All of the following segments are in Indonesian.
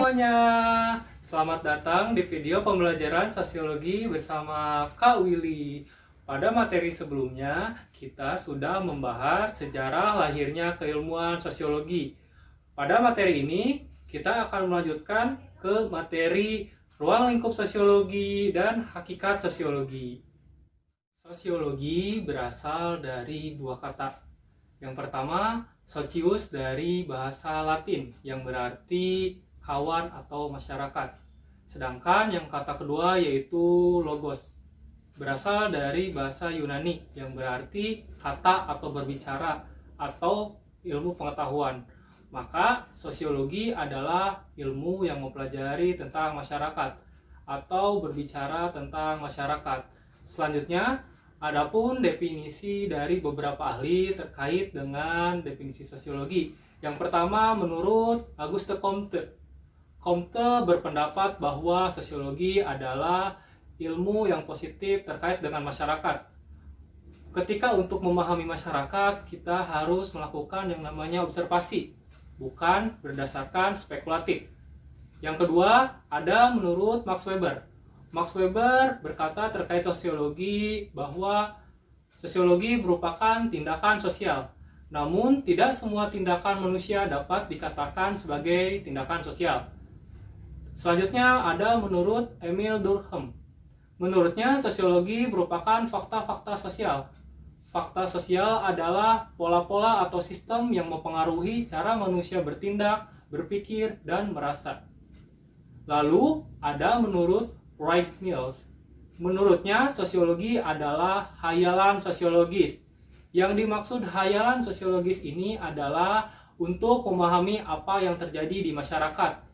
semuanya, selamat datang di video pembelajaran sosiologi bersama Kak Willy. Pada materi sebelumnya, kita sudah membahas sejarah lahirnya keilmuan sosiologi. Pada materi ini, kita akan melanjutkan ke materi ruang lingkup sosiologi dan hakikat sosiologi. Sosiologi berasal dari dua kata. Yang pertama, socius dari bahasa Latin yang berarti kawan atau masyarakat. Sedangkan yang kata kedua yaitu logos, berasal dari bahasa Yunani yang berarti kata atau berbicara atau ilmu pengetahuan. Maka sosiologi adalah ilmu yang mempelajari tentang masyarakat atau berbicara tentang masyarakat. Selanjutnya, adapun definisi dari beberapa ahli terkait dengan definisi sosiologi. Yang pertama, menurut Auguste Comte. Comte berpendapat bahwa sosiologi adalah ilmu yang positif terkait dengan masyarakat. Ketika untuk memahami masyarakat, kita harus melakukan yang namanya observasi, bukan berdasarkan spekulatif. Yang kedua, ada menurut Max Weber. Max Weber berkata terkait sosiologi bahwa sosiologi merupakan tindakan sosial. Namun, tidak semua tindakan manusia dapat dikatakan sebagai tindakan sosial. Selanjutnya ada menurut Emile Durkheim. Menurutnya, sosiologi merupakan fakta-fakta sosial. Fakta sosial adalah pola-pola atau sistem yang mempengaruhi cara manusia bertindak, berpikir, dan merasa. Lalu, ada menurut Wright Mills. Menurutnya, sosiologi adalah hayalan sosiologis. Yang dimaksud hayalan sosiologis ini adalah untuk memahami apa yang terjadi di masyarakat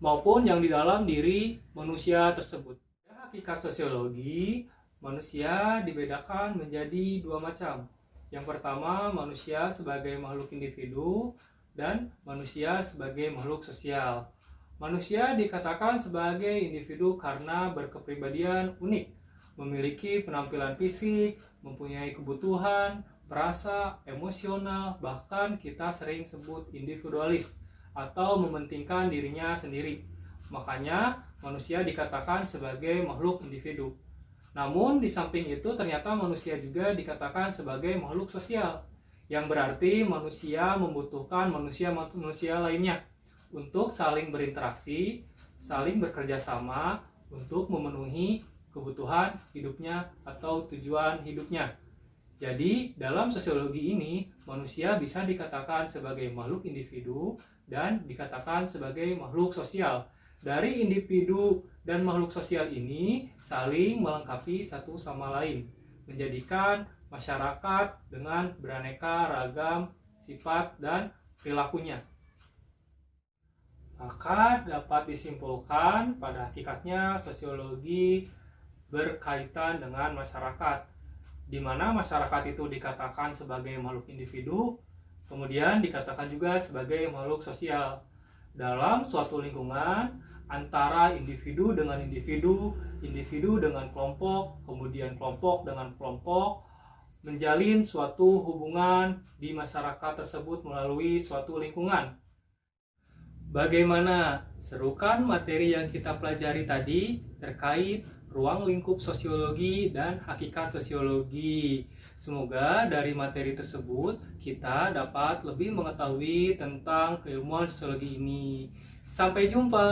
maupun yang di dalam diri manusia tersebut. Hakikat sosiologi, manusia dibedakan menjadi dua macam. Yang pertama, manusia sebagai makhluk individu dan manusia sebagai makhluk sosial. Manusia dikatakan sebagai individu karena berkepribadian unik, memiliki penampilan fisik, mempunyai kebutuhan, perasa, emosional, bahkan kita sering sebut individualis atau mementingkan dirinya sendiri. Makanya manusia dikatakan sebagai makhluk individu. Namun di samping itu ternyata manusia juga dikatakan sebagai makhluk sosial, yang berarti manusia membutuhkan manusia lainnya untuk saling berinteraksi, saling bekerja sama untuk memenuhi kebutuhan hidupnya atau tujuan hidupnya. Jadi, dalam sosiologi ini, manusia bisa dikatakan sebagai makhluk individu dan dikatakan sebagai makhluk sosial. Dari individu dan makhluk sosial ini saling melengkapi satu sama lain, menjadikan masyarakat dengan beraneka ragam sifat dan perilakunya. Maka dapat disimpulkan pada hakikatnya sosiologi berkaitan dengan masyarakat, di mana masyarakat itu dikatakan sebagai makhluk individu, kemudian dikatakan juga sebagai makhluk sosial. Dalam suatu lingkungan, antara individu dengan individu, individu dengan kelompok, kemudian kelompok dengan kelompok, menjalin suatu hubungan di masyarakat tersebut melalui suatu lingkungan. Bagaimana? Serukan materi yang kita pelajari tadi terkait ruang lingkup sosiologi dan hakikat sosiologi. Semoga dari materi tersebut kita dapat lebih mengetahui tentang keilmuan sosiologi ini. Sampai jumpa!